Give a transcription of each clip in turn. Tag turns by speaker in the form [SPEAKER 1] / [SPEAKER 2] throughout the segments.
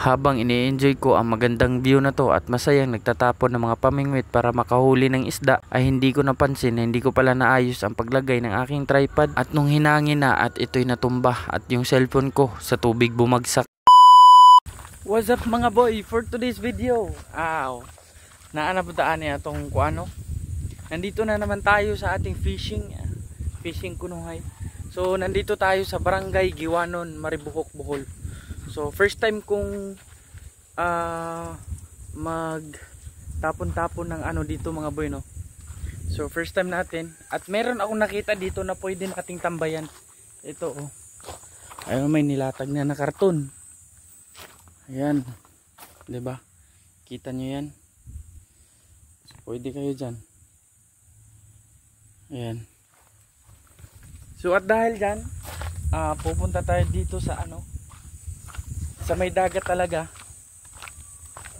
[SPEAKER 1] Habang ini-enjoy ko ang magandang view na to at masayang nagtatapon ng mga pamingwit para makahuli ng isda, ay hindi ko napansin na hindi ko pala naayos ang paglagay ng aking tripod, at nung hinangin na at ito'y natumba at yung cellphone ko sa tubig bumagsak. What's up mga boy, for today's video, naanabutaan niya itong kuano. Nandito na naman tayo sa ating fishing kunuhay. So nandito tayo sa Barangay Giwanon, Maribohok, Bohol. So first time kong magtapon-tapon ng ano dito mga boy, no. So first time natin, at meron akong nakita dito na pwede nating tambayan. Ito oh. Ayun, may nilatag na karton. Ayan. 'Di ba? Kita nyo yan? So, pwede kayo diyan. Ayan. So at dahil diyan, pupunta tayo dito sa ano, sa may dagat talaga.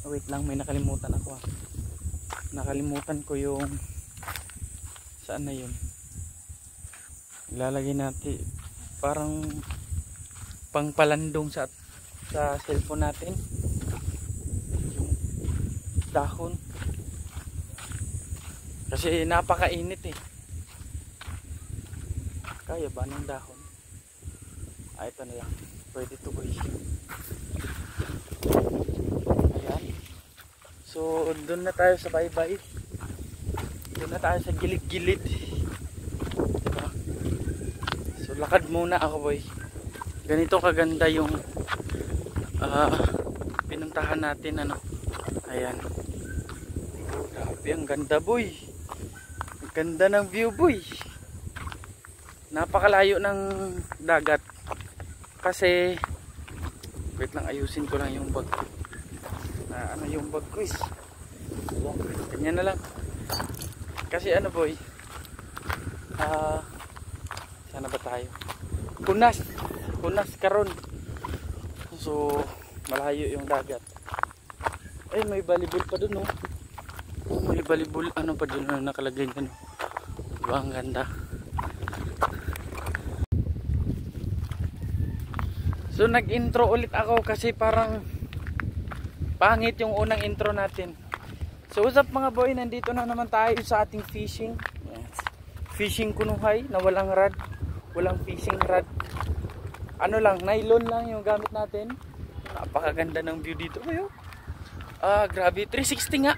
[SPEAKER 1] Wait lang, may nakalimutan ako. Nakalimutan ko yung saan na yun. Ilalagay natin parang pangpalandong sa cellphone natin, yung dahon, kasi napakainit eh. Kaya ba ng dahon? Ito na lang, pwede to boy. Ayan. So doon na tayo sa baybay, doon na tayo sa gilid-gilid, diba? So lakad muna ako boy. Ganito kaganda yung pinuntahan natin, ano. Ayan. Oh, grabe, ang ganda boy. Ang ganda ng view boy. Napakalayo ng dagat. Kasi wait lang, ayusin ko lang yung bag. Ano yung bag ko is. Ganyan na lang. Kasi ano boy, sana ba tayo? Kunas karon. So malayo yung dagat. Ay, may volleyball pa dun, oh. May volleyball ano pa dun na nakalagay dun. Diba, ang ganda. So nag-intro ulit ako kasi parang pangit yung unang intro natin. So what's up mga boy, nandito na naman tayo sa ating fishing. Yes. Fishing kunuhay na walang rod, walang fishing rod. Ano lang, nylon lang yung gamit natin. Napakaganda ng view dito kayo. Grabe, 360 nga.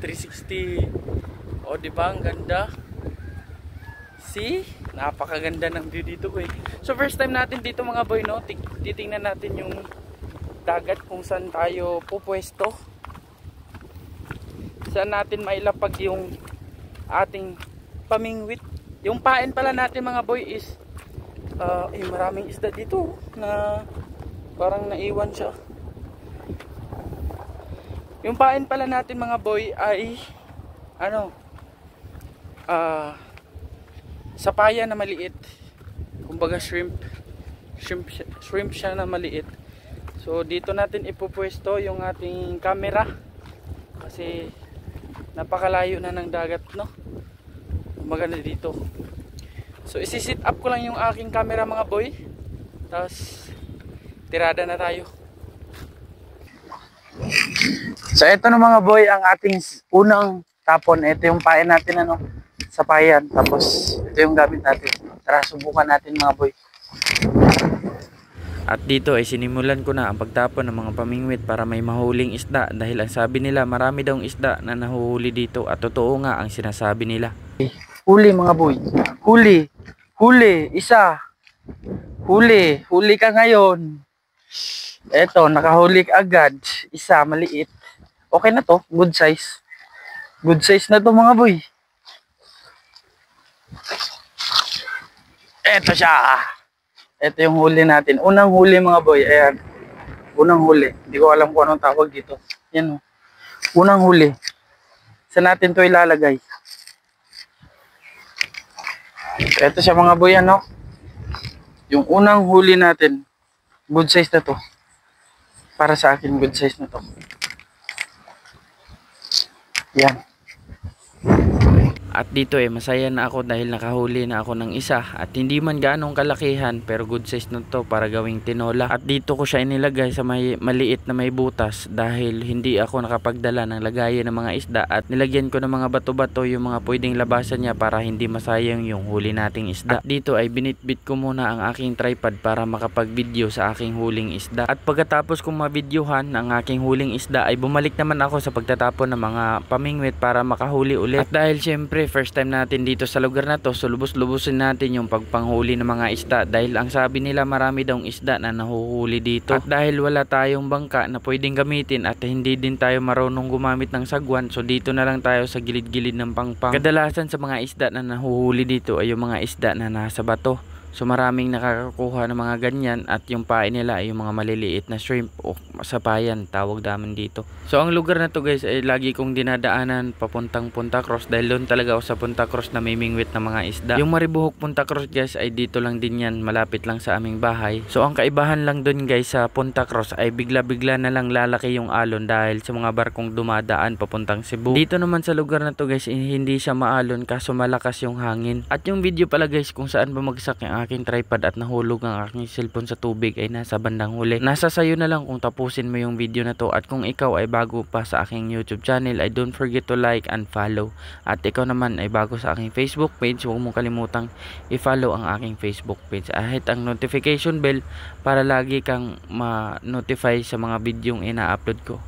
[SPEAKER 1] 360. O diba, ang ganda. See? Napakaganda ng view dito eh. So first time natin dito mga boy, no. Titingnan natin yung dagat kung saan tayo pupwesto. Saan natin mailapag yung ating pamingwit. Yung pain pala natin mga boy is maraming isda dito na parang naiwan siya. Yung pain pala natin mga boy ay ano, sapaya na maliit, kumbaga shrimp siya na maliit. So dito natin ipupwesto yung ating camera kasi napakalayo na ng dagat, no. Maganda dito. So isi-sit up ko lang yung aking camera mga boy, tapos tirada na tayo. So ito na mga boy ang ating unang tapon. Ito yung pain natin, ano, sa payan. Tapos ito yung gamit natin. Tara, subukan natin mga boy. At dito ay sinimulan ko na ang pagtapon ng mga pamingwit para may mahuling isda, dahil ang sabi nila marami daw isda na nahuhuli dito, at totoo nga ang sinasabi nila. Huli mga boy. Huli, isa. Huli ka ngayon. Eto, nakahuli agad. Isa, maliit. Okay na to, good size. Good size na to mga boy. Eto siya. Eto yung huli natin. Unang huli mga boy, ayan. Unang huli. Hindi ko alam kung anong tawag dito. Yan o. Unang huli. Saan natin to ilalagay? Eto siya mga boy, ano. Yung unang huli natin. Good size na to. Para sa akin, good size na to. Yan. At dito masaya na ako dahil nakahuli na ako ng isa at hindi man gaanong kalakihan pero good size na to para gawing tinola. At dito ko siya inilagay sa may maliit na may butas dahil hindi ako nakapagdala ng lagayan ng mga isda at nilagyan ko ng mga bato-bato yung mga pwedeng labasan niya para hindi masayang yung huli nating isda. At dito ay binitbit ko muna ang aking tripod para makapag-video sa aking huling isda. At pagkatapos kong ma-videohan ang aking huling isda ay bumalik naman ako sa pagtatapon ng mga pamingwit para makahuli ulit. At dahil syempre first time natin dito sa lugar na to, so lubos-lubusin natin yung pagpanghuli ng mga isda dahil ang sabi nila marami daw isda na nahuhuli dito. At dahil wala tayong bangka na pwedeng gamitin at hindi din tayo marunong gumamit ng sagwan, so dito na lang tayo sa gilid-gilid ng pangpang. Kadalasan sa mga isda na nahuhuli dito ay yung mga isda na nasa bato. So maraming nakakakuha ng mga ganyan at yung pain nila ay yung mga maliliit na shrimp o sapayan tawag namin dito. So ang lugar na to guys ay lagi kong dinadaanan papuntang Punta Cruz dahil doon talaga ako sa Punta Cruz na mimingwit ng mga isda. Yung Maribohok Punta Cruz guys ay dito lang din yan, malapit lang sa aming bahay. So ang kaibahan lang doon guys sa Punta Cruz ay bigla-bigla na lang lalaki yung alon dahil sa mga barkong dumadaan papuntang Cebu. Dito naman sa lugar na to guys hindi siya maalon kaso malakas yung hangin. At yung video pala guys kung saan bumagsak yung aking tripod at nahulog ang aking cellphone sa tubig ay nasa bandang huli. Nasa sayo na lang kung tapusin mo yung video na to at kung ikaw ay bago pa sa aking YouTube channel ay don't forget to like and follow. At ikaw naman ay bago sa aking Facebook page, huwag mong kalimutang i-follow ang aking Facebook page. Hit ang notification bell para lagi kang ma-notify sa mga videong ina-upload ko.